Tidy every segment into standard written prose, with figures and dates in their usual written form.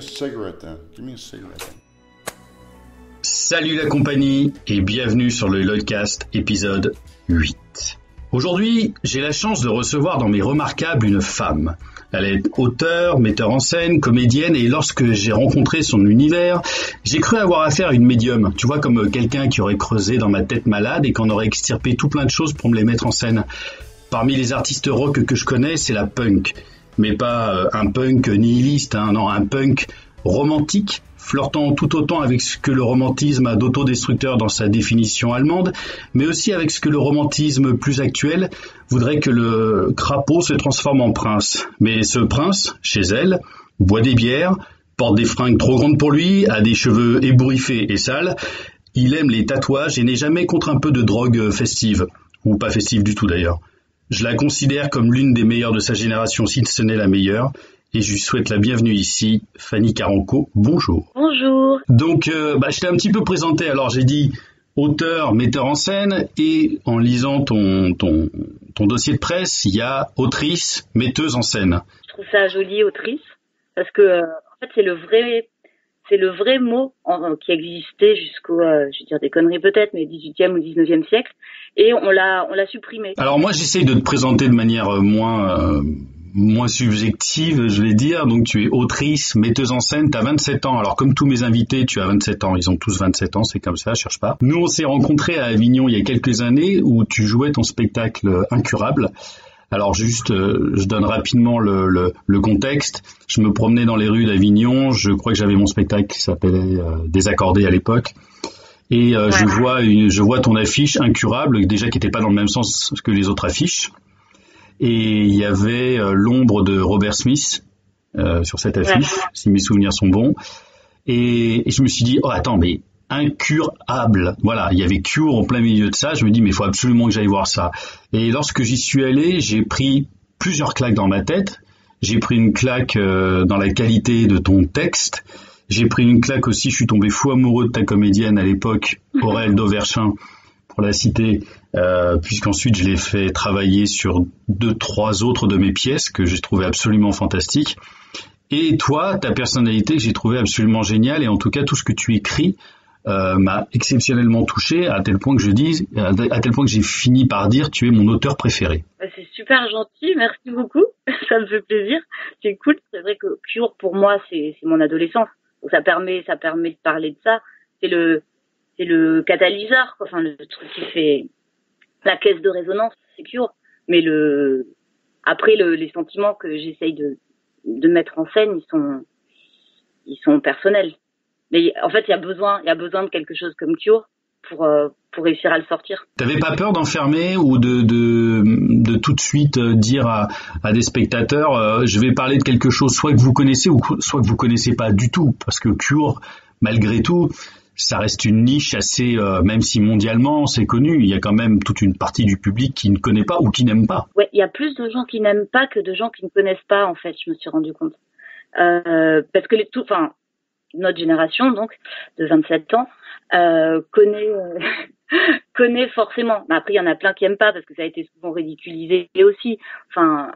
cigarette then. Give me a cigarette then. Salut la compagnie et bienvenue sur le Lloydcast épisode 8. Aujourd'hui, j'ai la chance de recevoir dans mes remarquables une femme. Elle est auteure, metteur en scène, comédienne et lorsque j'ai rencontré son univers, j'ai cru avoir affaire à une médium. Tu vois, comme quelqu'un qui aurait creusé dans ma tête malade et qui en aurait extirpé tout plein de choses pour me les mettre en scène. Parmi les artistes rock que je connais, c'est la punk. Mais pas un punk nihiliste, non, un punk romantique, flirtant tout autant avec ce que le romantisme a d'autodestructeur dans sa définition allemande, mais aussi avec ce que le romantisme plus actuel voudrait que le crapaud se transforme en prince. Mais ce prince, chez elle, boit des bières, porte des fringues trop grandes pour lui, a des cheveux ébouriffés et sales, il aime les tatouages et n'est jamais contre un peu de drogue festive, ou pas festive du tout d'ailleurs. Je la considère comme l'une des meilleures de sa génération, si ce n'est la meilleure. Et je lui souhaite la bienvenue ici, Fanny Caranco. Bonjour. Bonjour. Donc, je t'ai un petit peu présenté. Alors, j'ai dit auteur, metteur en scène. Et en lisant ton dossier de presse, il y a autrice, metteuse en scène. Je trouve ça joli, autrice. Parce que, en fait, c'est le vrai mot qui existait jusqu'au, je vais dire des conneries peut-être, mais 18e ou 19e siècle. Et on l'a supprimé. Alors, moi, j'essaye de te présenter de manière moins subjective, je vais dire. Donc, tu es autrice, metteuse en scène, tu as 27 ans. Alors, comme tous mes invités, tu as 27 ans. Ils ont tous 27 ans, c'est comme ça, cherche pas. Nous, on s'est rencontrés à Avignon il y a quelques années où tu jouais ton spectacle Incurable. Alors, juste, je donne rapidement le contexte. Je me promenais dans les rues d'Avignon. Je crois que j'avais mon spectacle qui s'appelait Désaccordé à l'époque. Et je vois ton affiche Incurable, déjà qui n'était pas dans le même sens que les autres affiches. Et il y avait l'ombre de Robert Smith sur cette affiche, si mes souvenirs sont bons. Et je me suis dit, oh attends, mais Incurable. Voilà, il y avait Cure en plein milieu de ça. Je me dis, mais il faut absolument que j'aille voir ça. Et lorsque j'y suis allé, j'ai pris plusieurs claques dans ma tête. J'ai pris une claque dans la qualité de ton texte. J'ai pris une claque aussi, je suis tombé fou amoureux de ta comédienne à l'époque, Aurèle Dauverchin, pour la citer, puisqu'ensuite je l'ai fait travailler sur 2-3 autres de mes pièces que j'ai trouvé absolument fantastiques. Et toi, ta personnalité que j'ai trouvé absolument géniale, et en tout cas tout ce que tu écris m'a exceptionnellement touché, à tel point que j'ai fini par dire tu es mon auteur préféré. C'est super gentil, merci beaucoup, ça me fait plaisir, c'est cool. C'est vrai que Cure pour moi c'est mon adolescence, donc ça permet de parler de ça. C'est le catalyseur, quoi. Enfin le truc qui fait la caisse de résonance, c'est Cure. Mais après les sentiments que j'essaye de mettre en scène, ils sont personnels. Mais en fait, il y a besoin de quelque chose comme Cure pour réussir à le sortir. T'avais pas peur d'enfermer ou de tout de suite dire à des spectateurs, je vais parler de quelque chose soit que vous connaissez ou soit que vous connaissez pas du tout, parce que Cure, malgré tout, ça reste une niche assez, même si mondialement c'est connu, il y a quand même toute une partie du public qui ne connaît pas ou qui n'aime pas. Ouais, il y a plus de gens qui n'aiment pas que de gens qui ne connaissent pas, en fait, je me suis rendu compte. Parce que notre génération, donc, de 27 ans, connaît forcément. Mais après, il y en a plein qui aiment pas parce que ça a été souvent ridiculisé aussi. Enfin,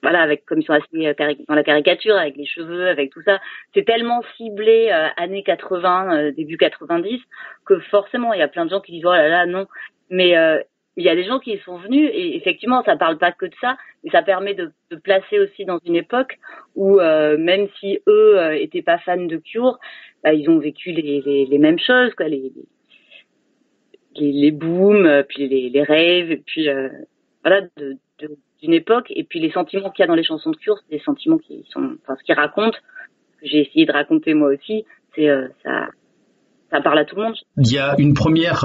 voilà, avec comme ils sont assez dans la caricature, avec les cheveux, avec tout ça, c'est tellement ciblé années 80, début 90, que forcément, il y a plein de gens qui disent oh là là, non. Mais il y a des gens qui y sont venus et effectivement, ça parle pas que de ça, mais ça permet de placer aussi dans une époque où même si eux étaient pas fans de Cure, bah, ils ont vécu les mêmes choses, quoi, les booms, puis les raves, et puis voilà, d'une époque, et puis les sentiments qu'il y a dans les chansons de Cure, c'est des sentiments qui sont, enfin, ce qu'ils racontent, que j'ai essayé de raconter moi aussi, c'est ça parle à tout le monde. Il y a une première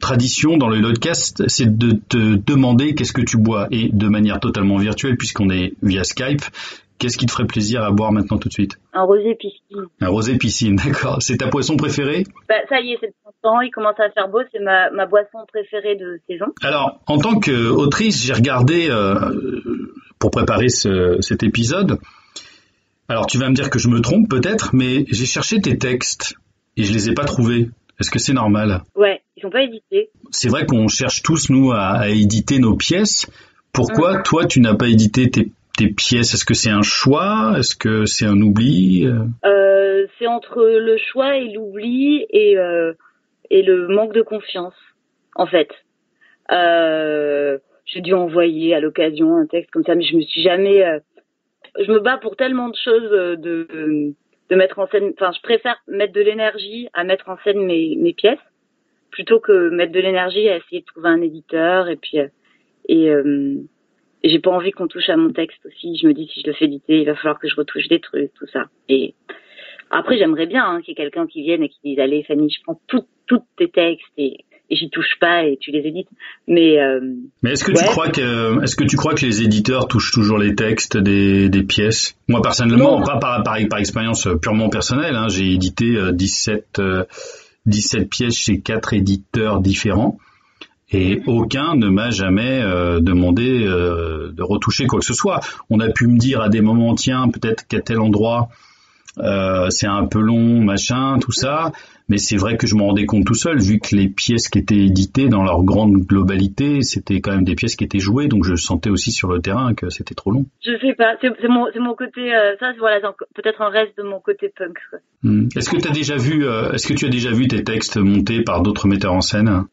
tradition dans le Lloydcast, c'est de te demander qu'est-ce que tu bois, et de manière totalement virtuelle, puisqu'on est via Skype. Qu'est-ce qui te ferait plaisir à boire maintenant tout de suite? Un rosé piscine. Un rosé piscine, d'accord. C'est ta boisson préférée? Bah, ça y est, c'est le printemps, il commence à faire beau, c'est ma boisson préférée de saison. Alors, en tant qu'autrice, j'ai regardé, pour préparer cet épisode, alors tu vas me dire que je me trompe peut-être, mais j'ai cherché tes textes et je les ai pas trouvés. Est-ce que c'est normal? Ouais, ils sont pas édités. C'est vrai qu'on cherche tous, nous, à éditer nos pièces. Pourquoi, toi, tu n'as pas édité tes pièces? Est-ce que c'est un choix? Est-ce que c'est un oubli? C'est entre le choix et l'oubli et le manque de confiance, en fait. J'ai dû envoyer à l'occasion un texte comme ça, mais je me suis jamais. Je me bats pour tellement de choses de mettre en scène. Enfin, je préfère mettre de l'énergie à mettre en scène mes pièces plutôt que mettre de l'énergie à essayer de trouver un éditeur et j'ai pas envie qu'on touche à mon texte aussi. Je me dis si je le fais éditer, il va falloir que je retouche des trucs, tout ça. Et après, j'aimerais bien qu'il y ait quelqu'un qui vienne et qui dise allez Fanny, je prends tous tes textes et j'y touche pas et tu les édites. Mais est-ce que tu crois que les éditeurs touchent toujours les textes des pièces? Moi personnellement, pas par expérience purement personnelle, hein, j'ai édité 17 pièces chez 4 éditeurs différents. Et aucun ne m'a jamais demandé de retoucher quoi que ce soit. On a pu me dire à des moments, tiens, peut-être qu'à tel endroit, c'est un peu long, machin, tout ça. Mais c'est vrai que je m'en rendais compte tout seul, vu que les pièces qui étaient éditées dans leur grande globalité, c'était quand même des pièces qui étaient jouées, donc je sentais aussi sur le terrain que c'était trop long. Je sais pas, c'est mon côté, ça, voilà, peut-être un reste de mon côté punk, quoi. Est-ce que tu as déjà vu tes textes montés par d'autres metteurs en scène?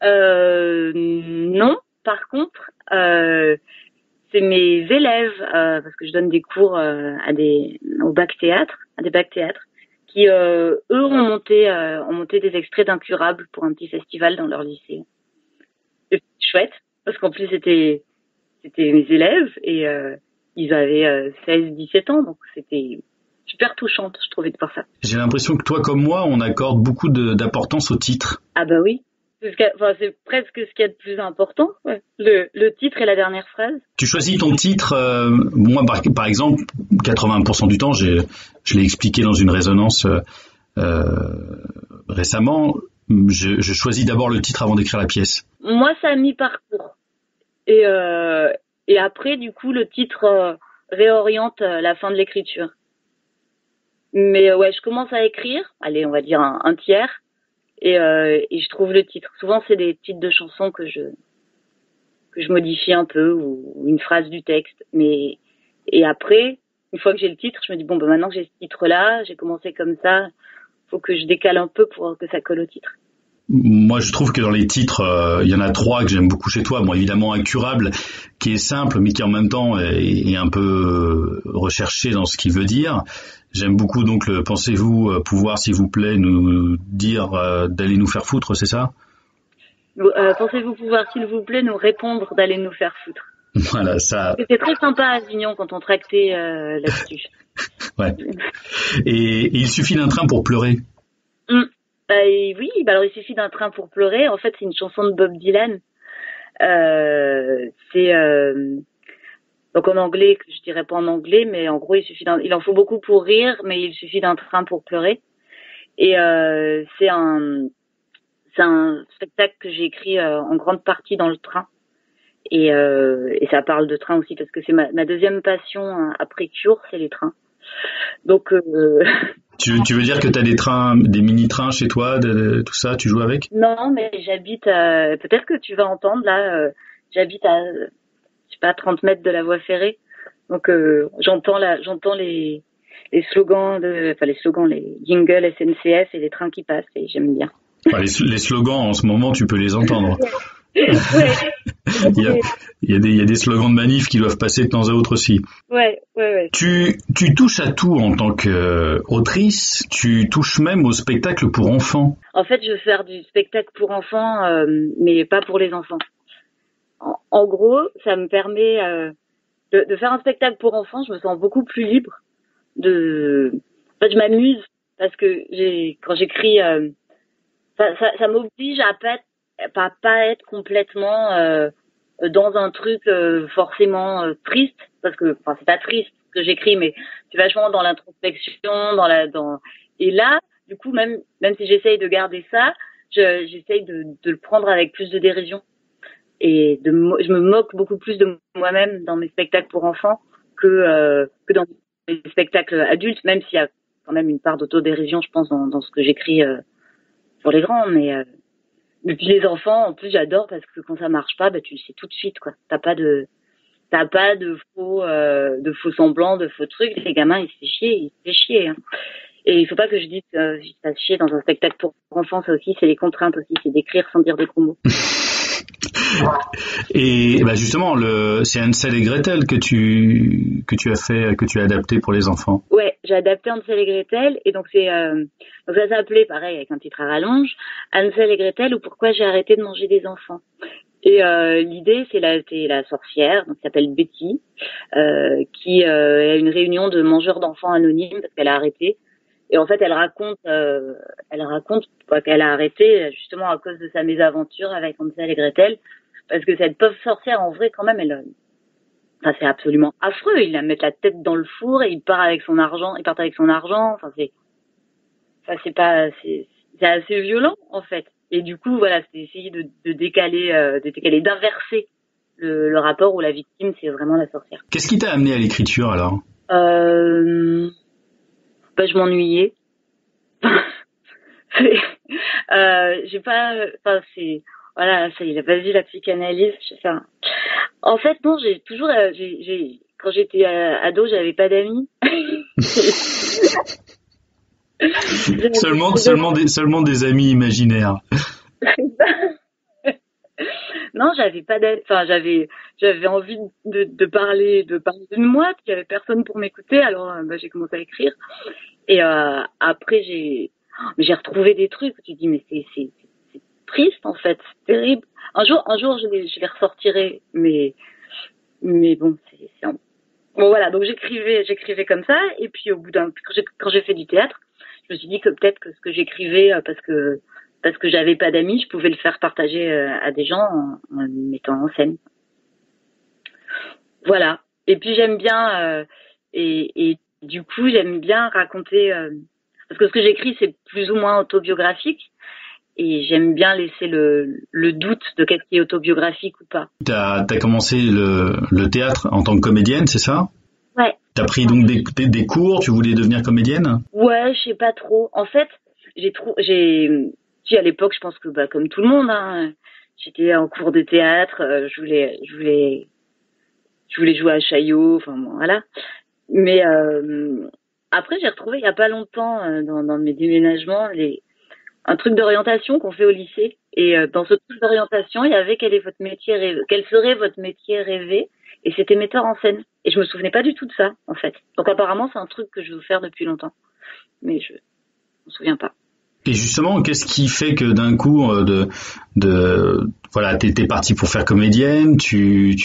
Non. Par contre, c'est mes élèves, parce que je donne des cours au bac théâtre, à des bacs théâtre, qui eux ont monté des extraits d'Incurable pour un petit festival dans leur lycée. C'est chouette, parce qu'en plus c'était mes élèves et ils avaient 16-17 ans, donc c'était super touchante, je trouvais, de voir ça. J'ai l'impression que toi comme moi, on accorde beaucoup d'importance au titre. Ah bah oui. C'est presque ce qu'il y a de plus important, ouais. Le titre et la dernière phrase. Tu choisis ton titre, moi par exemple, 80% du temps, je l'ai expliqué dans une résonance récemment, je choisis d'abord le titre avant d'écrire la pièce. Moi, ça a mis parcours. Et après, du coup, le titre réoriente la fin de l'écriture. Mais ouais, je commence à écrire, allez, on va dire un tiers. Et je trouve le titre. Souvent, c'est des titres de chansons que je modifie un peu ou une phrase du texte. Et après, une fois que j'ai le titre, je me dis bon, ben maintenant que j'ai ce titre-là, j'ai commencé comme ça, faut que je décale un peu pour que ça colle au titre. Moi, je trouve que dans les titres, il y en a 3 que j'aime beaucoup chez toi. Bon, évidemment, Incurable, qui est simple, mais qui en même temps est un peu recherché dans ce qu'il veut dire. J'aime beaucoup donc le pensez-vous pouvoir, s'il vous plaît, nous dire d'aller nous faire foutre, c'est ça? Pensez-vous pouvoir, s'il vous plaît, nous répondre d'aller nous faire foutre? Voilà, ça. C'était très sympa à Avignon quand on tractait là-dessus. Ouais. Et il suffit d'un train pour pleurer. Oui, alors il suffit d'un train pour pleurer. En fait, c'est une chanson de Bob Dylan. Donc en anglais, je dirais pas en anglais, mais en gros, il en faut beaucoup pour rire, mais il suffit d'un train pour pleurer. Et c'est un spectacle que j'ai écrit en grande partie dans le train. Et ça parle de train aussi parce que c'est ma deuxième passion après Cure, c'est les trains. Donc tu veux dire que tu as des mini-trains chez toi, tout ça, tu joues avec? Non, mais j'habite peut-être que tu vas entendre là, j'habite à 30 mètres de la voie ferrée. Donc j'entends les slogans les jingles SNCF et les trains qui passent et j'aime bien. Enfin, les slogans en ce moment, tu peux les entendre. Ouais. Il y a des slogans de manif qui doivent passer de temps à autre aussi. Ouais. Tu touches à tout en tant qu'autrice, tu touches même au spectacle pour enfants. En fait, je veux faire du spectacle pour enfants, mais pas pour les enfants. En gros, ça me permet de faire un spectacle pour enfants, je me sens beaucoup plus libre. En fait, je m'amuse parce que quand j'écris, ça m'oblige à pas être complètement dans un truc forcément triste, parce que enfin c'est pas triste ce que j'écris, mais c'est vachement dans l'introspection, et là, du coup, même si j'essaye de garder ça, j'essaye de le prendre avec plus de dérision. Et je me moque beaucoup plus de moi-même dans mes spectacles pour enfants que dans les spectacles adultes, même s'il y a quand même une part d'autodérision, je pense, dans ce que j'écris pour les grands. Mais puis les enfants, en plus, j'adore parce que quand ça marche pas, tu le sais tout de suite, quoi. T'as pas Ça a pas de faux semblants, de faux trucs. Les gamins, ils se font chier. Hein. Et il faut pas que je dise qu'ils se fassent chier dans un spectacle pour enfants. Ça aussi, c'est les contraintes aussi, c'est d'écrire sans dire des gros mots. Et bah justement, c'est Hansel et Gretel que tu as adapté pour les enfants. Ouais, j'ai adapté Hansel et Gretel, et donc donc ça s'appelait pareil avec un titre à rallonge, Hansel et Gretel ou pourquoi j'ai arrêté de manger des enfants. Et l'idée, c'est la sorcière, donc qui s'appelle Betty, qui a une réunion de mangeurs d'enfants anonymes parce qu'elle a arrêté. Et en fait, elle raconte qu'elle a arrêté justement à cause de sa mésaventure avec Hansel et Gretel, parce que cette pauvre sorcière, en vrai, quand même, c'est absolument affreux. Ils la mettent la tête dans le four et ils partent avec son argent. Enfin, c'est assez violent, en fait. Et du coup, voilà, c'est essayer de décaler, d'inverser le rapport où la victime, c'est vraiment la sorcière. Qu'est-ce qui t'a amené à l'écriture, alors? Je m'ennuyais. J'ai pas, enfin, voilà, ça y est, vas-y, la psychanalyse, je sais pas. En fait, non, j'ai toujours, quand j'étais ado, j'avais pas d'amis. seulement des amis imaginaires. Non, j'avais pas d'amis, enfin, j'avais envie de parler de moi, puis il y avait personne pour m'écouter, alors, j'ai commencé à écrire. Et, après, j'ai retrouvé des trucs où tu te dis, mais c'est triste, en fait, c'est terrible. Un jour, je les ressortirai, mais bon, bon, voilà, donc j'écrivais comme ça, et puis au bout quand j'ai fait du théâtre, je me suis dit que peut-être que ce que j'écrivais, parce que j'avais pas d'amis, je pouvais le faire partager à des gens en le mettant en scène. Voilà. Et puis j'aime bien, et du coup, j'aime bien raconter, parce que ce que j'écris, c'est plus ou moins autobiographique. Et j'aime bien laisser le doute de qu'est-ce qui est autobiographique ou pas. T'as commencé le théâtre en tant que comédienne, c'est ça? Ouais. T'as pris donc des cours, tu voulais devenir comédienne? Ouais, je sais pas trop. En fait, à l'époque, je pense que, comme tout le monde, hein, j'étais en cours de théâtre, je voulais jouer à Chaillot, enfin bon, voilà. Mais, après, j'ai retrouvé il y a pas longtemps, dans mes déménagements, un truc d'orientation qu'on fait au lycée. Et dans ce truc d'orientation, il y avait quel serait votre métier rêvé, et c'était metteur en scène. Et je me souvenais pas du tout de ça, en fait. Donc apparemment, c'est un truc que je veux faire depuis longtemps. Mais je me souviens pas. Et justement, qu'est-ce qui fait que d'un coup, voilà, t'es partie pour faire comédienne, tu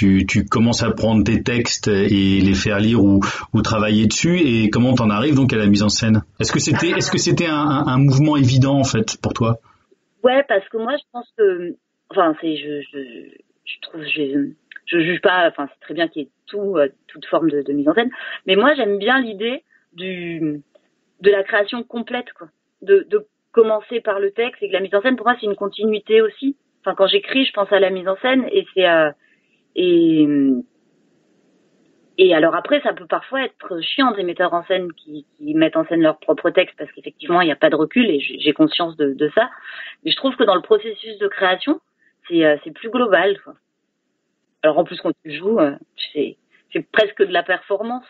commences à prendre tes textes et les faire lire ou travailler dessus, et comment t'en arrives donc à la mise en scène? Est-ce que c'était un mouvement évident, en fait, pour toi? Ouais, parce que moi, je pense que, enfin, je trouve, je juge pas, enfin, c'est très bien qu'il y ait toute forme de mise en scène, mais moi, j'aime bien l'idée de la création complète, quoi. De commencer par le texte, et que la mise en scène, pour moi, c'est une continuité aussi. Enfin, quand j'écris, je pense à la mise en scène, et et alors après, ça peut parfois être chiant des metteurs en scène qui mettent en scène leur propre texte, parce qu'effectivement, il n'y a pas de recul, et j'ai conscience de ça. Mais je trouve que dans le processus de création, c'est plus global, quoi. Alors en plus, quand tu joues, c'est presque de la performance.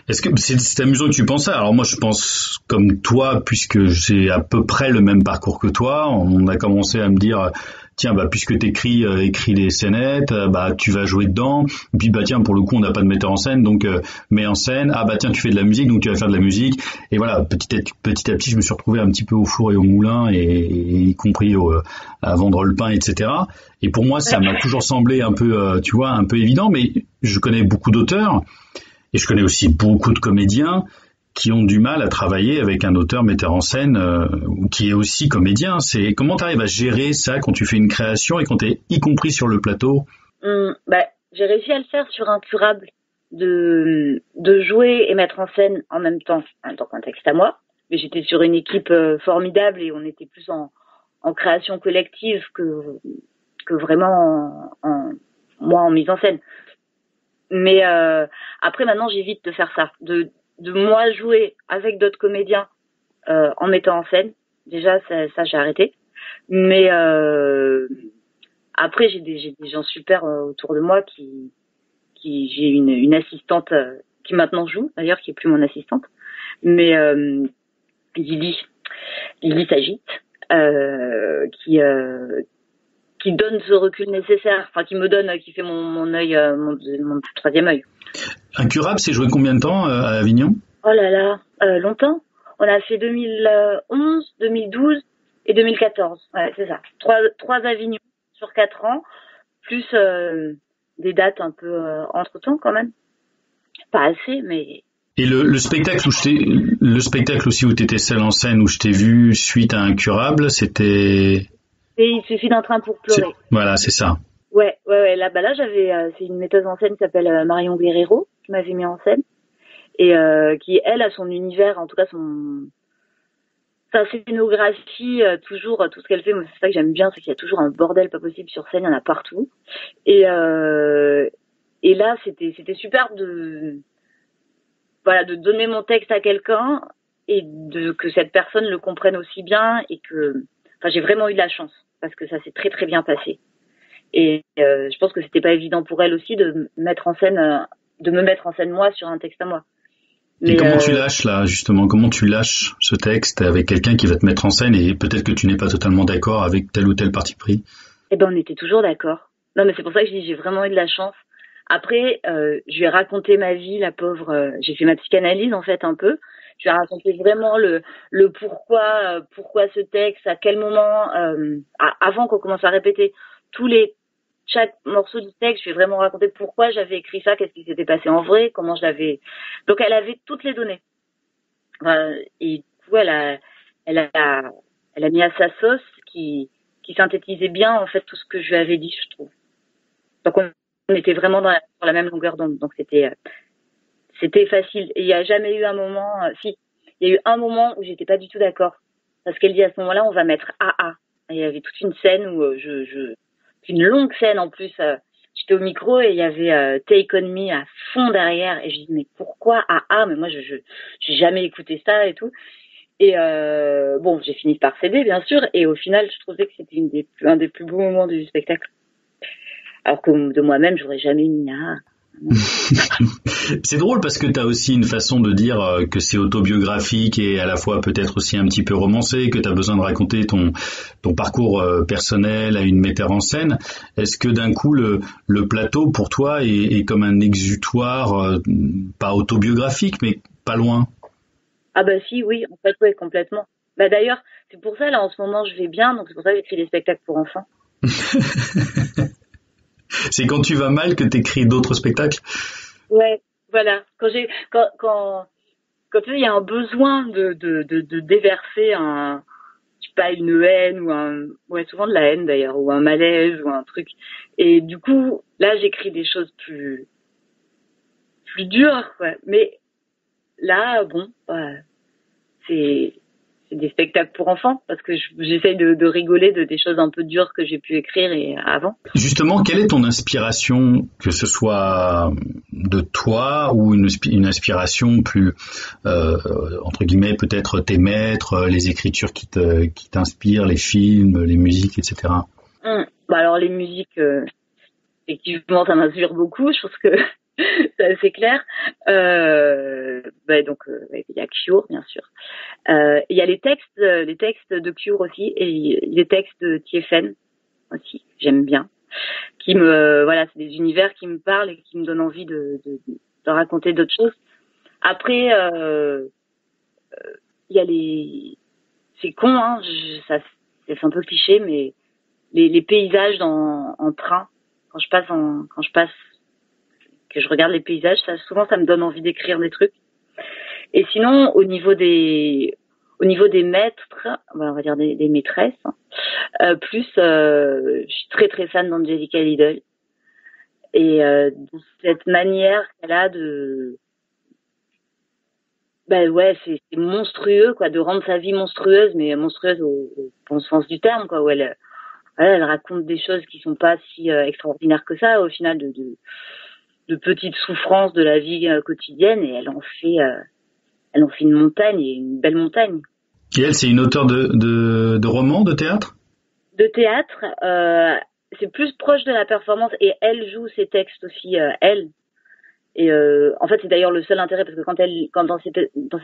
Est-ce que c'est amusant que tu penses ça? Alors moi, je pense comme toi, puisque j'ai à peu près le même parcours que toi. On a commencé à me dire, tiens, puisque t'écris, écris les scénettes, tu vas jouer dedans. Et puis tiens, pour le coup, on n'a pas de metteur en scène, donc mets en scène. Tiens, tu fais de la musique, donc tu vas faire de la musique. Et voilà, petit à petit, je me suis retrouvé un petit peu au four et au moulin, et y compris à vendre le pain, etc. Et pour moi, ça m'a toujours semblé un peu, tu vois, un peu évident. Mais je connais beaucoup d'auteurs. Et je connais aussi beaucoup de comédiens qui ont du mal à travailler avec un auteur metteur en scène qui est aussi comédien. C'est comment tu arrives à gérer ça quand tu fais une création et quand tu es y compris sur le plateau? J'ai réussi à le faire sur Incurable, de jouer et mettre en scène en même temps qu'un texte à moi. Mais j'étais sur une équipe formidable, et on était plus en création collective que vraiment moi en mise en scène. Mais après, maintenant, j'évite de faire ça, de moi jouer avec d'autres comédiens en mettant en scène. Déjà, ça j'ai arrêté. Mais après, j'ai des gens super autour de moi qui j'ai une assistante qui maintenant joue, d'ailleurs, qui est plus mon assistante, mais Lily s'agite, qui donne ce recul nécessaire, enfin qui fait mon œil, mon troisième œil. Incurable, c'est joué combien de temps à Avignon? Oh là là, longtemps. On a fait 2011, 2012 et 2014. Ouais, c'est ça. Trois Avignons sur 4 ans, plus des dates un peu entre-temps quand même. Pas assez, mais... Et le spectacle aussi où tu étais seule en scène, où je t'ai vu suite à Incurable, c'était... Et il suffit d'un train pour pleurer. Voilà, c'est ça. Ouais. Là, j'avais... c'est une metteuse en scène qui s'appelle Marion Guerrero, qui m'avait mis en scène. Et qui, elle, a son univers, en tout cas sa scénographie, toujours, tout ce qu'elle fait. Moi, c'est ça que j'aime bien, c'est qu'il y a toujours un bordel pas possible sur scène, il y en a partout. Et là, c'était super de donner mon texte à quelqu'un et que cette personne le comprenne aussi bien et j'ai vraiment eu de la chance parce que ça s'est très très bien passé. Et je pense que c'était pas évident pour elle aussi de me mettre en scène moi sur un texte à moi. Mais comment tu lâches là, justement, comment tu lâches ce texte avec quelqu'un qui va te mettre en scène et peut-être que tu n'es pas totalement d'accord avec tel ou tel parti pris? Eh ben, on était toujours d'accord. Non, mais c'est pour ça que je dis j'ai vraiment eu de la chance. Après, je lui ai raconté ma vie, la pauvre. J'ai fait ma psychanalyse en fait un peu. Je lui ai raconté vraiment le pourquoi ce texte, à quel moment, avant qu'on commence à répéter chaque morceau du texte, je lui ai vraiment raconté pourquoi j'avais écrit ça, qu'est-ce qui s'était passé en vrai, comment je l'avais. Donc elle avait toutes les données. Et du coup, elle a mis à sa sauce qui synthétisait bien en fait tout ce que je lui avais dit, je trouve. Donc on était vraiment sur la même longueur d'onde. Donc c'était facile. Et il n'y a jamais eu un moment. Il y a eu un moment où j'étais pas du tout d'accord parce qu'elle dit à ce moment-là on va mettre AA. Et il y avait toute une scène où une longue scène en plus. J'étais au micro et il y avait Take On Me à fond derrière et je dis mais pourquoi AA? Mais moi j'ai jamais écouté ça et tout. Et j'ai fini par céder bien sûr et au final je trouvais que c'était un des plus beaux moments du spectacle. Alors que de moi-même j'aurais jamais mis AA. C'est drôle parce que tu as aussi une façon de dire que c'est autobiographique et à la fois peut-être aussi un petit peu romancé, que tu as besoin de raconter ton parcours personnel à une metteur en scène. Est-ce que d'un coup le plateau pour toi est comme un exutoire, pas autobiographique mais pas loin? Ah bah si, oui, en fait ouais, complètement. Bah d'ailleurs, c'est pour ça là en ce moment je vais bien, donc c'est pour ça que j'écris des spectacles pour enfants. C'est quand tu vas mal que t'écris d'autres spectacles? Ouais, voilà. Quand tu sais, il y a un besoin de déverser je sais pas, une haine souvent de la haine d'ailleurs, ou un malaise ou un truc. Et du coup, là, j'écris des choses plus dures, quoi. Mais là, c'est des spectacles pour enfants parce que j'essaye de rigoler des choses un peu dures que j'ai pu écrire avant. Justement, quelle est ton inspiration, que ce soit de toi ou une inspiration plus entre guillemets peut-être tes maîtres, les écritures qui t'inspirent, les films, les musiques, etc. Alors les musiques, effectivement, ça m'inspire beaucoup. Je pense que c'est assez clair. Il y a Cure, bien sûr. Il y a les textes de Cure aussi, et les textes de Tiefen aussi, j'aime bien. C'est des univers qui me parlent et qui me donnent envie de raconter d'autres choses. Après, il y a c'est con, hein, c'est un peu cliché, mais les paysages en train, quand je passe que je regarde les paysages, souvent ça me donne envie d'écrire des trucs. Et sinon, au niveau des maîtres, on va dire des maîtresses, je suis très très fan d'Angelica Lidl et de cette manière qu'elle a c'est monstrueux quoi, de rendre sa vie monstrueuse, mais monstrueuse au bon sens du terme quoi, où elle raconte des choses qui sont pas si extraordinaires que ça au final, de petites souffrances de la vie quotidienne, et elle en fait une montagne, et une belle montagne. Et elle, c'est une auteure de romans, de théâtre? De théâtre, c'est plus proche de la performance, et elle joue ses textes aussi, elle. Et en fait, c'est d'ailleurs le seul intérêt parce que quand dans ces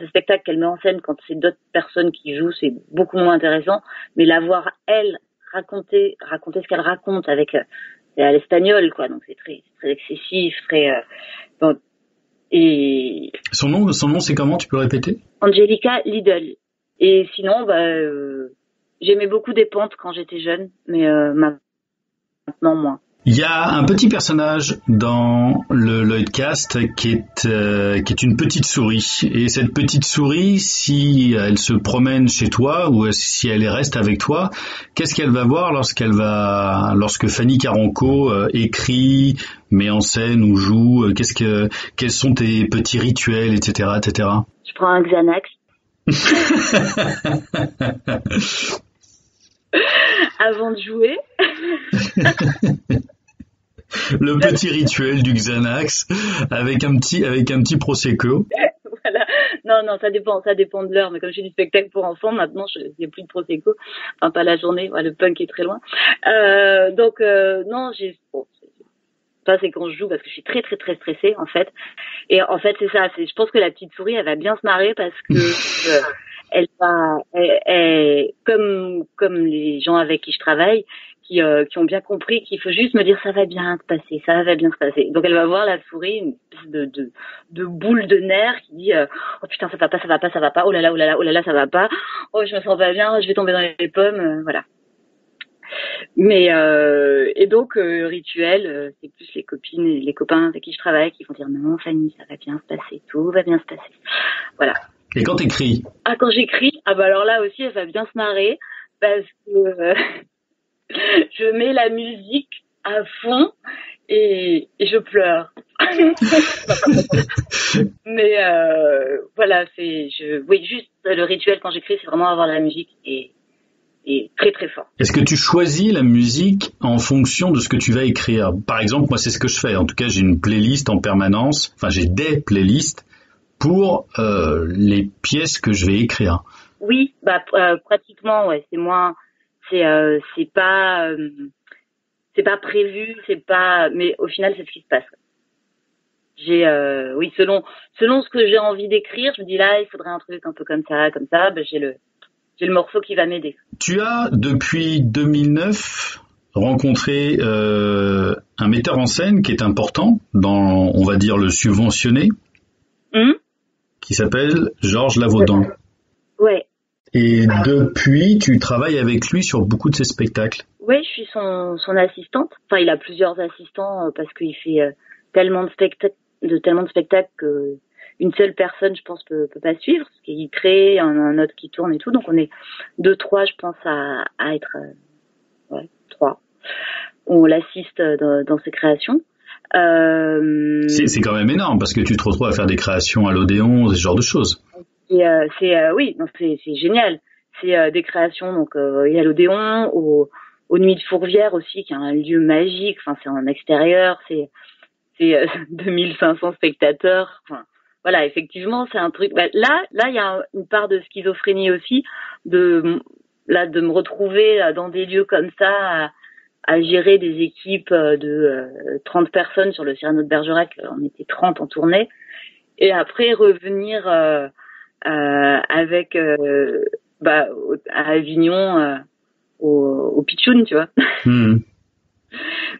spectacles qu'elle met en scène, quand c'est d'autres personnes qui jouent, c'est beaucoup moins intéressant. Mais la voir elle raconter ce qu'elle raconte avec c'est à l'espagnol, quoi. Donc c'est très excessif, très donc, et Son nom, c'est comment? Tu peux répéter? Angelica Lidl. Et sinon, j'aimais beaucoup Despentes quand j'étais jeune, mais maintenant moins. Il y a un petit personnage dans le Lloydcast qui est une petite souris. Et cette petite souris, si elle se promène chez toi ou si elle reste avec toi, qu'est-ce qu'elle va voir lorsque Fanny Caronco écrit, met en scène ou joue? Quels sont tes petits rituels, etc., etc. Je prends un Xanax. Avant de jouer. Le petit rituel du Xanax avec un petit prosecco. Voilà. Non, ça dépend de l'heure. Mais comme je fais du spectacle pour enfants, maintenant, il n'y a plus de prosecco. Enfin, pas la journée. Ouais, le punk est très loin. Non, ça, c'est quand je joue parce que je suis très, très, très stressée, en fait. Et en fait, c'est ça. Je pense que la petite souris, elle va bien se marrer parce que, comme les gens avec qui je travaille, qui ont bien compris qu'il faut juste me dire ça va bien se passer, ça va bien se passer. Donc elle va voir la souris, une espèce de boule de nerfs qui dit oh putain ça va pas, oh là là ça va pas, oh je me sens pas bien, je vais tomber dans les pommes, voilà. Mais et donc rituel, c'est plus les copines et les copains avec qui je travaille qui vont dire non Fanny ça va bien se passer, tout va bien se passer, voilà. Et quand t'écris? Ah quand j'écris, alors là aussi elle va bien se marrer parce que je mets la musique à fond et je pleure. Mais voilà, juste le rituel quand j'écris, c'est vraiment avoir la musique et très très fort. Est-ce que tu choisis la musique en fonction de ce que tu vas écrire? Par exemple, moi c'est ce que je fais. En tout cas, j'ai une playlist en permanence. Enfin, j'ai des playlists pour les pièces que je vais écrire. Oui, pratiquement, ouais. C'est pas prévu, mais au final c'est ce qui se passe. Selon ce que j'ai envie d'écrire, je me dis là il faudrait un truc un peu comme ça, j'ai le morceau qui va m'aider. Tu as depuis 2009 rencontré un metteur en scène qui est important dans, on va dire, le subventionné, qui s'appelle Georges Lavaudan. Ouais. Et depuis, tu travailles avec lui sur beaucoup de ses spectacles. Oui, je suis son assistante. Enfin, il a plusieurs assistants parce qu'il fait tellement de spectacles que une seule personne, je pense, peut pas suivre. Parce qu'il crée un autre qui tourne et tout. Donc, on est 2-3, je pense, à être 3. On l'assiste dans ses créations. C'est quand même énorme parce que tu te retrouves à faire des créations à l'Odéon, ce genre de choses. Et c'est génial. C'est des créations donc il y a l'Odéon, aux Nuits de Fourvière aussi qui est un lieu magique. Enfin c'est en extérieur, c'est 2500 spectateurs. Enfin voilà, effectivement c'est un truc. Là il y a une part de schizophrénie aussi de me retrouver dans des lieux comme ça à gérer des équipes de 30 personnes sur le Cyrano de Bergerac. On était 30 en tournée et après revenir avec à Avignon au Pitchoun, tu vois.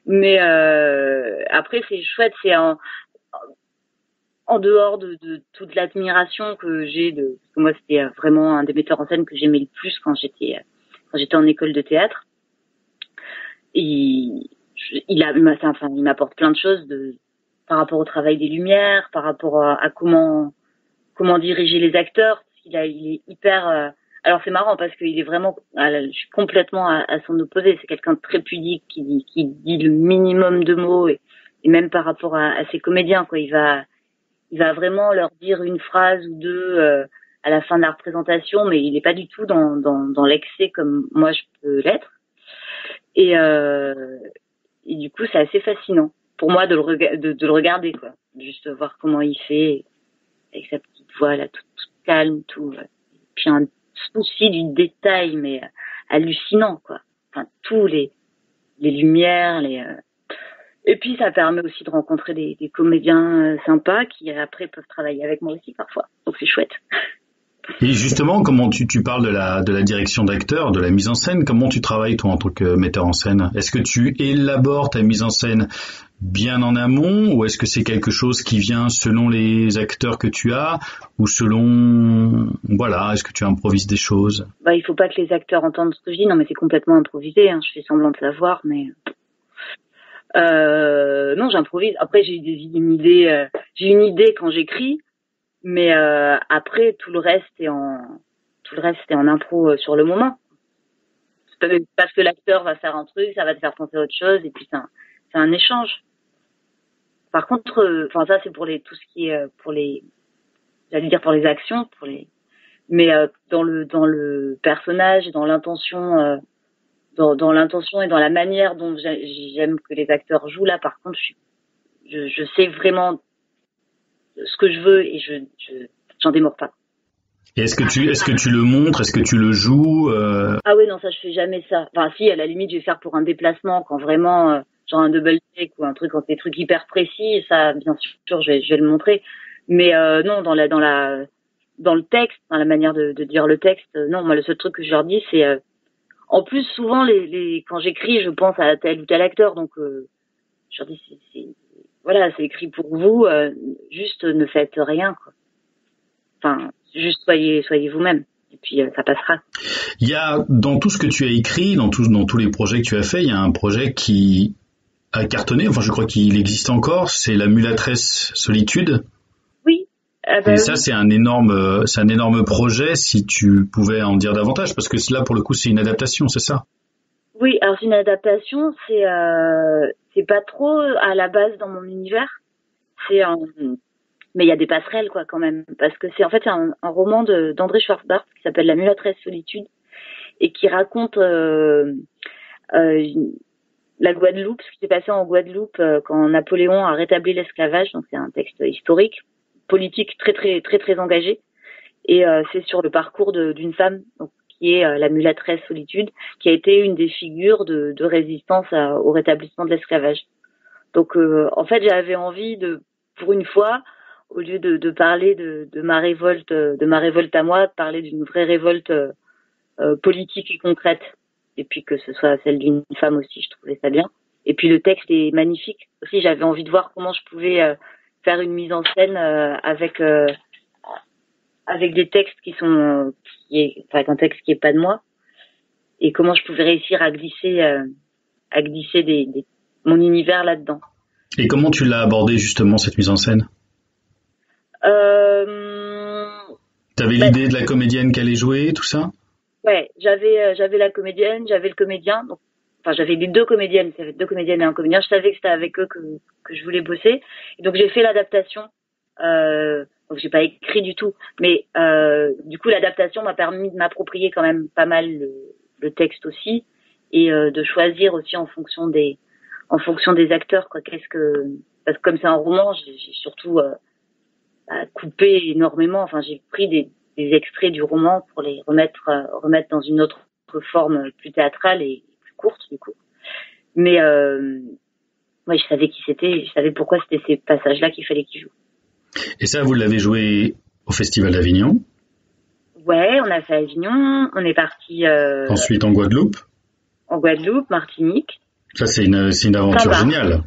Mais après c'est chouette, c'est en dehors de toute l'admiration que j'ai parce que moi c'était vraiment un des metteurs en scène que j'aimais le plus quand j'étais en école de théâtre. Il m'apporte plein de choses par rapport au travail des lumières, par rapport à comment diriger les acteurs. Il est hyper. Alors c'est marrant parce qu'il est vraiment. Je suis complètement à son opposé. C'est quelqu'un de très pudique qui dit le minimum de mots et même par rapport à ses comédiens quoi. Il va vraiment leur dire une phrase ou deux à la fin de la représentation, mais il n'est pas du tout dans l'excès comme moi je peux l'être. Et du coup c'est assez fascinant pour moi de le regarder quoi. Juste voir comment il fait avec sa petite voix là toute calme tout. Puis un souci du détail mais hallucinant quoi. Enfin tous les lumières Et puis ça permet aussi de rencontrer des comédiens sympas qui après peuvent travailler avec moi aussi parfois. Donc c'est chouette. Et justement, comment tu parles de la direction d'acteur, de la mise en scène, comment tu travailles toi en tant que metteur en scène? Est-ce que tu élabores ta mise en scène bien en amont ou est-ce que c'est quelque chose qui vient selon les acteurs que tu as ou selon, voilà, est-ce que tu improvises des choses? Il faut pas que les acteurs entendent ce que je dis. Non, mais c'est complètement improvisé. Hein. Je fais semblant de savoir, mais non, j'improvise. Après, j'ai une idée quand j'écris. Mais après tout le reste est en impro sur le moment. Parce que l'acteur va faire un truc, ça va te faire penser à autre chose et puis c'est un échange. Par contre, ça c'est pour tout ce qui est j'allais dire pour les actions, mais dans le personnage et dans l'intention dans l'intention et dans la manière dont j'aime que les acteurs jouent là, par contre, je sais vraiment ce que je veux et j'en démords pas. Et est-ce que tu le montres, est-ce que tu le joues Ah oui, non, ça je fais jamais ça. Enfin si, à la limite je vais faire pour un déplacement quand vraiment genre un double take ou un truc quand des trucs hyper précis, ça bien sûr je vais le montrer. Mais non, dans le texte, dans la manière de dire le texte, non, moi le seul truc que je leur dis c'est en plus souvent quand j'écris, je pense à tel ou tel acteur, donc je leur dis voilà, c'est écrit pour vous, juste ne faites rien, quoi. Enfin, juste soyez vous-même, et puis ça passera. Il y a, dans tout ce que tu as écrit, dans tous les projets que tu as fait, il y a un projet qui a cartonné, enfin je crois qu'il existe encore, c'est La Mulâtresse Solitude. Oui. Et ça, c'est un énorme projet, si tu pouvais en dire davantage, parce que là, pour le coup, c'est une adaptation, c'est ça? Oui, alors c'est une adaptation, c'est pas trop à la base dans mon univers, mais il y a des passerelles quoi quand même, parce que c'est un roman d'André Schwarzbart qui s'appelle La Mulâtresse Solitude et qui raconte la Guadeloupe, ce qui s'est passé en Guadeloupe quand Napoléon a rétabli l'esclavage. Donc c'est un texte historique, politique très très très très engagé et c'est sur le parcours d'une femme donc qui est la mulâtresse Solitude, qui a été une des figures de résistance au rétablissement de l'esclavage. Donc en fait, j'avais envie pour une fois, au lieu de parler de ma révolte à moi, de parler d'une vraie révolte politique et concrète. Et puis que ce soit celle d'une femme aussi, je trouvais ça bien. Et puis le texte est magnifique. Aussi, j'avais envie de voir comment je pouvais faire une mise en scène avec des textes avec un texte qui est pas de moi, et comment je pouvais réussir à glisser mon univers là-dedans. Et comment tu l'as abordé justement cette mise en scène? T'avais l'idée de la comédienne qui allait jouer, tout ça? Ouais, j'avais la comédienne, j'avais le comédien, donc j'avais les deux comédiennes, ça fait deux comédiennes et un comédien. Je savais que c'était avec eux que je voulais bosser, et donc j'ai fait l'adaptation. Donc j'ai pas écrit du tout, mais du coup l'adaptation m'a permis de m'approprier quand même pas mal le texte aussi, et de choisir aussi en fonction des acteurs quoi. Parce que comme c'est un roman, j'ai surtout coupé énormément. Enfin, j'ai pris des extraits du roman pour les remettre dans une autre forme plus théâtrale et plus courte du coup. Mais ouais, je savais qui c'était, je savais pourquoi c'était ces passages-là qu'il fallait qu'il joue. Et ça, vous l'avez joué au Festival d'Avignon? Ouais, on a fait Avignon, on est parti... Ensuite en Guadeloupe? En Guadeloupe, Martinique. Ça, c'est une aventure géniale.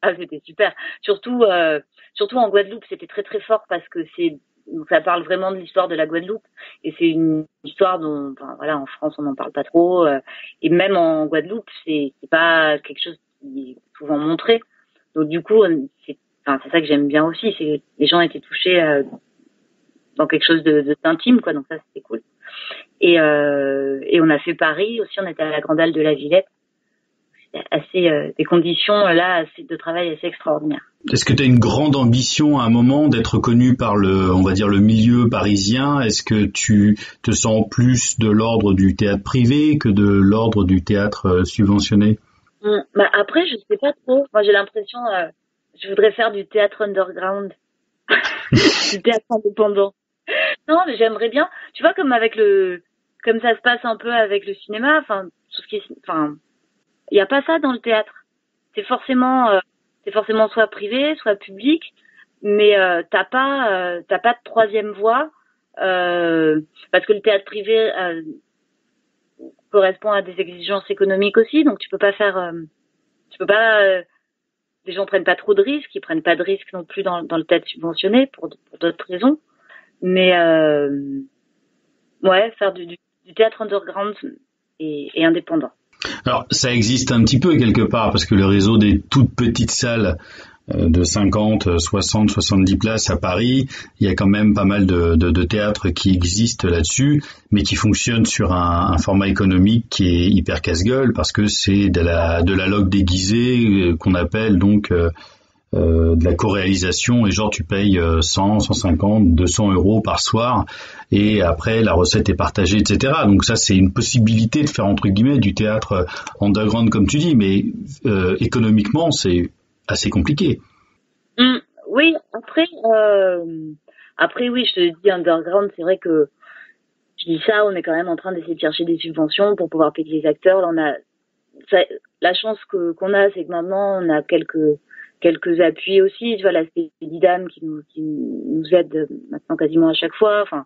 Ah, c'était super. Surtout en Guadeloupe, c'était très très fort parce que ça parle vraiment de l'histoire de la Guadeloupe, et c'est une histoire dont, en France on n'en parle pas trop, et même en Guadeloupe c'est pas quelque chose qui est souvent montré. Donc du coup c'est ça que j'aime bien aussi, c'est que les gens étaient touchés dans quelque chose d'intime quoi, donc ça c'était cool. Et on a fait Paris aussi, on était à la Grande Halle de la Villette. C'était des conditions là de travail assez extraordinaires. Est-ce que tu as une grande ambition à un moment d'être connu par on va dire le milieu parisien? Est-ce que tu te sens plus de l'ordre du théâtre privé que de l'ordre du théâtre subventionné? Après, je sais pas trop. Moi, j'ai l'impression, je voudrais faire du théâtre underground, du théâtre indépendant. Non, mais j'aimerais bien. Tu vois, comme ça se passe un peu avec le cinéma. Il y a pas ça dans le théâtre. c'est forcément soit privé, soit public, mais t'as pas de troisième voie parce que le théâtre privé correspond à des exigences économiques aussi, donc tu peux pas les gens prennent pas trop de risques, ils prennent pas de risques non plus dans le théâtre subventionné pour d'autres raisons, mais ouais, faire du théâtre underground et indépendant. Alors, ça existe un petit peu quelque part, parce que le réseau des toutes petites salles de 50, 60, 70 places à Paris, il y a quand même pas mal de théâtres qui existent là-dessus, mais qui fonctionnent sur un format économique qui est hyper casse-gueule, parce que c'est de la log déguisée qu'on appelle donc de la co-réalisation, et genre tu payes 100, 150, 200 euros par soir, et après la recette est partagée, etc. Donc ça, c'est une possibilité de faire entre guillemets du théâtre underground comme tu dis, mais économiquement c'est assez compliqué. Oui, après oui, je te dis underground, c'est vrai que je dis ça, on est quand même en train d'essayer de chercher des subventions pour pouvoir payer les acteurs. Là, la chance qu'on a, c'est que maintenant on a quelques appuis aussi. Tu vois, la Didam qui nous aide maintenant quasiment à chaque fois. Enfin,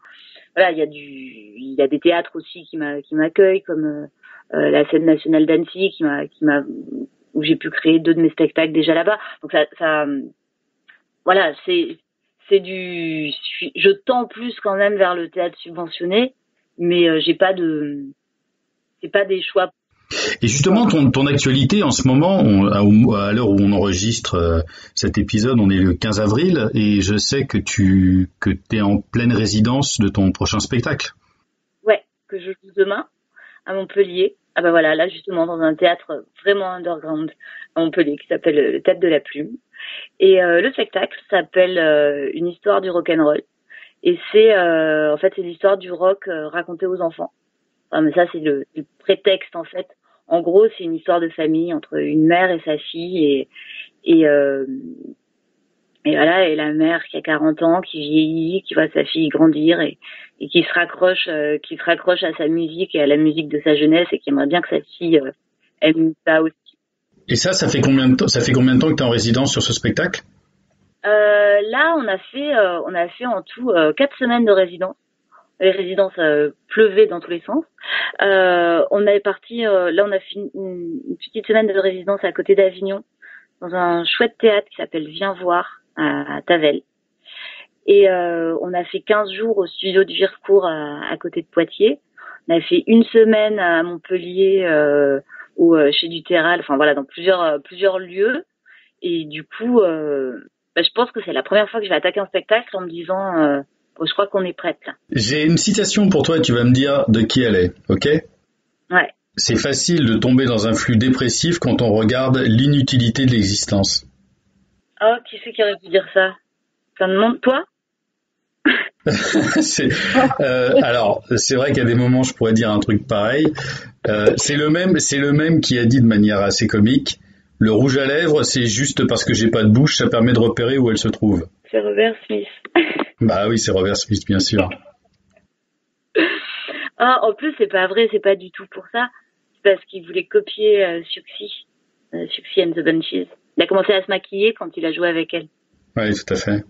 voilà, il y a des théâtres aussi qui m'accueillent, comme la scène nationale d'Annecy qui m'a où j'ai pu créer 2 de mes spectacles déjà là-bas. Donc ça voilà, je tends plus quand même vers le théâtre subventionné, mais c'est pas des choix. Et justement, ton actualité en ce moment, à l'heure où on enregistre cet épisode, on est le 15 avril, et je sais que t'es en pleine résidence de ton prochain spectacle. Ouais, que je joue demain à Montpellier. Ah bah voilà, là justement dans un théâtre vraiment underground à Montpellier qui s'appelle le Théâtre de la Plume. Et le spectacle s'appelle Une histoire du rock'n'roll. Et c'est en fait c'est l'histoire du rock racontée aux enfants. Enfin, mais ça c'est le prétexte en fait. En gros, c'est une histoire de famille entre une mère et sa fille et voilà, et la mère qui a 40 ans, qui vieillit, qui voit sa fille grandir et qui se raccroche à sa musique et à la musique de sa jeunesse et qui aimerait bien que sa fille aime ça aussi. Et ça fait combien de temps que tu es en résidence sur ce spectacle? Là, on a fait en tout 4 semaines de résidence. Les résidences pleuvaient dans tous les sens. On est parti, là on a fait une petite semaine de résidence à côté d'Avignon, dans un chouette théâtre qui s'appelle Viens voir à Tavel. Et on a fait 15 jours au studio du Vircourt à côté de Poitiers. On a fait une semaine à Montpellier ou chez Duterral, enfin voilà, dans plusieurs lieux. Et du coup, je pense que c'est la première fois que je vais attaquer un spectacle en me disant je crois qu'on est prête là. J'ai une citation pour toi et tu vas me dire de qui elle est, ok? Ouais. C'est facile de tomber dans un flux dépressif quand on regarde l'inutilité de l'existence. Oh, qui c'est qui aurait pu dire ça? Ça me demande toi? Alors, c'est vrai qu'à des moments, je pourrais dire un truc pareil. C'est le même qui a dit de manière assez comique, le rouge à lèvres, c'est juste parce que j'ai pas de bouche, ça permet de repérer où elle se trouve. C'est Robert Smith. Bah oui, c'est Robert Smith, bien sûr. Ah, en plus, c'est pas vrai, c'est pas du tout pour ça. C'est parce qu'il voulait copier Siouxsie and the Banshees. Il a commencé à se maquiller quand il a joué avec elle. Oui, tout à fait.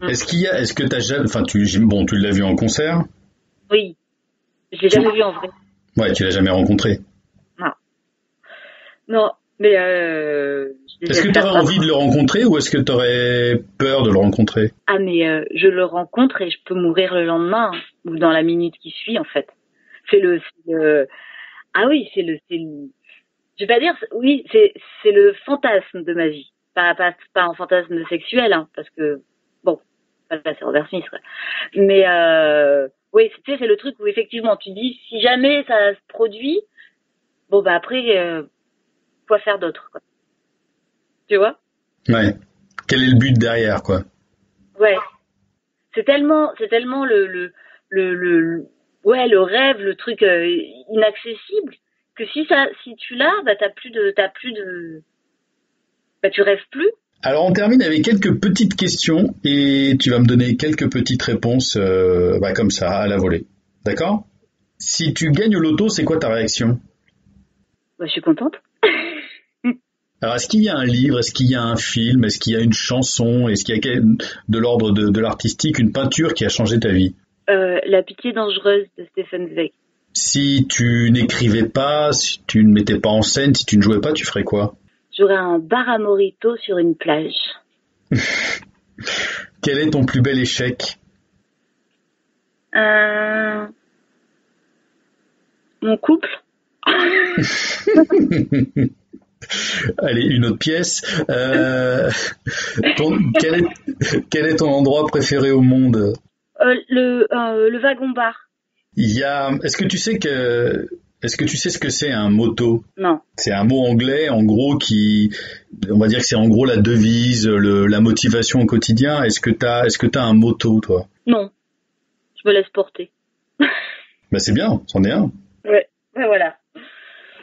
Est-ce que t'as jamais, enfin, tu l'as vu en concert? Oui. Je l'ai jamais vu en vrai. Ouais, tu l'as jamais rencontré? Non. Non, mais est-ce que tu aurais envie de le rencontrer ou est-ce que tu aurais peur de le rencontrer? Ah, mais je le rencontre et je peux mourir le lendemain ou dans la minute qui suit, en fait. Ah oui, je vais pas dire, oui, c'est le fantasme de ma vie. Pas un fantasme sexuel, hein, parce que, bon, c'est Robert Smith, quoi. Mais, oui, c'est le truc où effectivement, tu dis, si jamais ça se produit, bon, bah après, quoi faire d'autre, quoi. Tu vois? Ouais. Quel est le but derrière, quoi? Ouais. C'est tellement le rêve, le truc inaccessible que si tu l'as, bah tu rêves plus. Alors on termine avec quelques petites questions et tu vas me donner quelques petites réponses comme ça à la volée. D'accord? Si tu gagnes au loto, c'est quoi ta réaction? Bah, je suis contente. Alors, est-ce qu'il y a un livre, est-ce qu'il y a un film, est-ce qu'il y a une chanson, est-ce qu'il y a de l'ordre de l'artistique, une peinture qui a changé ta vie? La pitié dangereuse de Stefan Zweig. Si tu n'écrivais pas, si tu ne mettais pas en scène, si tu ne jouais pas, tu ferais quoi? J'aurais un bar à mojito sur une plage. Quel est ton plus bel échec? Mon couple. Allez, une autre pièce. Quel est ton endroit préféré au monde? Le wagon-bar. Est-ce que tu sais ce que c'est un motto? Non. C'est un mot anglais, en gros, on va dire que c'est en gros la devise, la motivation au quotidien. Est-ce que t'as un motto, toi? Non. Je me laisse porter. Bah, c'est bien, c'en est un. Ouais, voilà.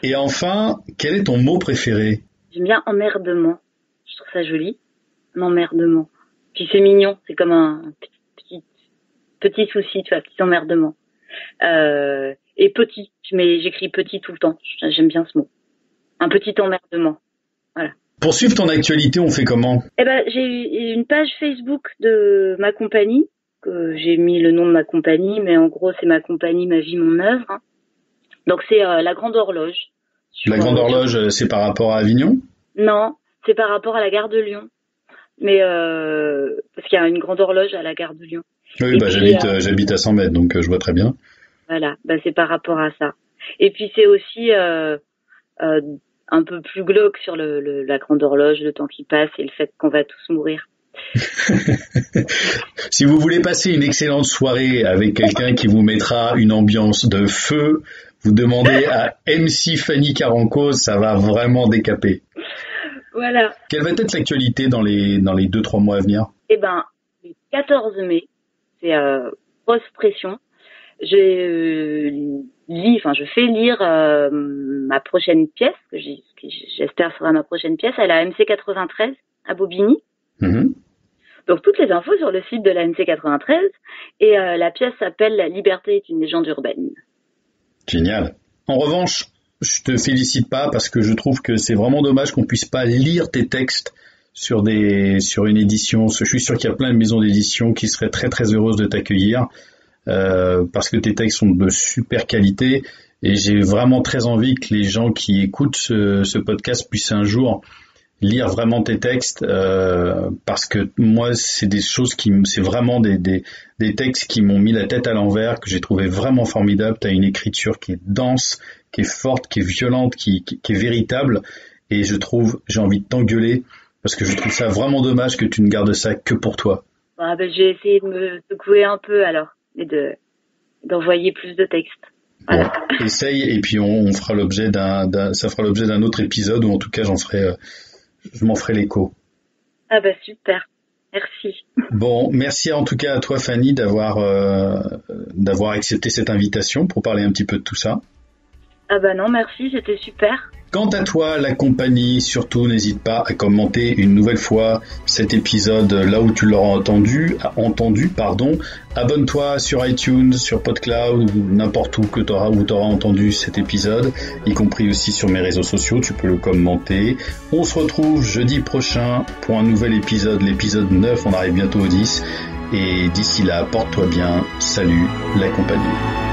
Et enfin, quel est ton mot préféré? J'aime bien emmerdement. Je trouve ça joli. Un emmerdement. Puis c'est mignon, c'est comme un petit souci, tu vois, petit emmerdement. Et petit, j'écris petit tout le temps. J'aime bien ce mot. Un petit emmerdement. Voilà. Pour suivre ton actualité, on fait comment? J'ai une page Facebook de ma compagnie, que j'ai mis le nom de ma compagnie, mais en gros, c'est ma compagnie, ma vie, mon œuvre. Hein. Donc, c'est La Grande Horloge. La Grande Horloge, c'est par rapport à Avignon? Non, c'est par rapport à la gare de Lyon. Mais, parce qu'il y a une grande horloge à la gare de Lyon. Oui, j'habite à 100 mètres, donc je vois très bien. Voilà, c'est par rapport à ça. Et puis, c'est aussi un peu plus glauque sur la grande horloge, le temps qui passe et le fait qu'on va tous mourir. Si vous voulez passer une excellente soirée avec quelqu'un qui vous mettra une ambiance de feu, vous demandez à MC Fanny Caranco, ça va vraiment décaper. Voilà. Quelle va être l'actualité dans les 2-3 mois à venir? Le 14 mai, c'est grosse pression. Je fais lire ma prochaine pièce, que j'espère sera ma prochaine pièce, à la MC93 à Bobigny. Mm-hmm. Donc toutes les infos sur le site de la MC93 et la pièce s'appelle La liberté est une légende urbaine. Génial. En revanche, je te félicite pas parce que je trouve que c'est vraiment dommage qu'on puisse pas lire tes textes sur une édition. Je suis sûr qu'il y a plein de maisons d'édition qui seraient très très heureuses de t'accueillir parce que tes textes sont de super qualité et j'ai vraiment très envie que les gens qui écoutent ce podcast puissent un jour lire vraiment tes textes parce que moi c'est des choses c'est vraiment des textes qui m'ont mis la tête à l'envers, que j'ai trouvé vraiment formidable. T'as une écriture qui est dense, qui est forte, qui est violente, qui est véritable et j'ai envie de t'engueuler parce que je trouve ça vraiment dommage que tu ne gardes ça que pour toi. Je vais essayer de me secouer un peu alors et d'envoyer plus de textes. Voilà. Bon, essaye et puis on fera l'objet ça fera l'objet d'un autre épisode ou en tout cas je m'en ferai l'écho. Super, merci. Bon, merci en tout cas à toi Fanny d'avoir accepté cette invitation pour parler un petit peu de tout ça. Non, merci, c'était super. Quant à toi, la compagnie, surtout n'hésite pas à commenter une nouvelle fois cet épisode là où tu l'auras entendu. Abonne-toi sur iTunes, sur PodCloud ou n'importe où où t'auras entendu cet épisode, y compris aussi sur mes réseaux sociaux, tu peux le commenter. On se retrouve jeudi prochain pour un nouvel épisode, l'épisode 9, on arrive bientôt au 10. Et d'ici là, porte-toi bien, salut la compagnie.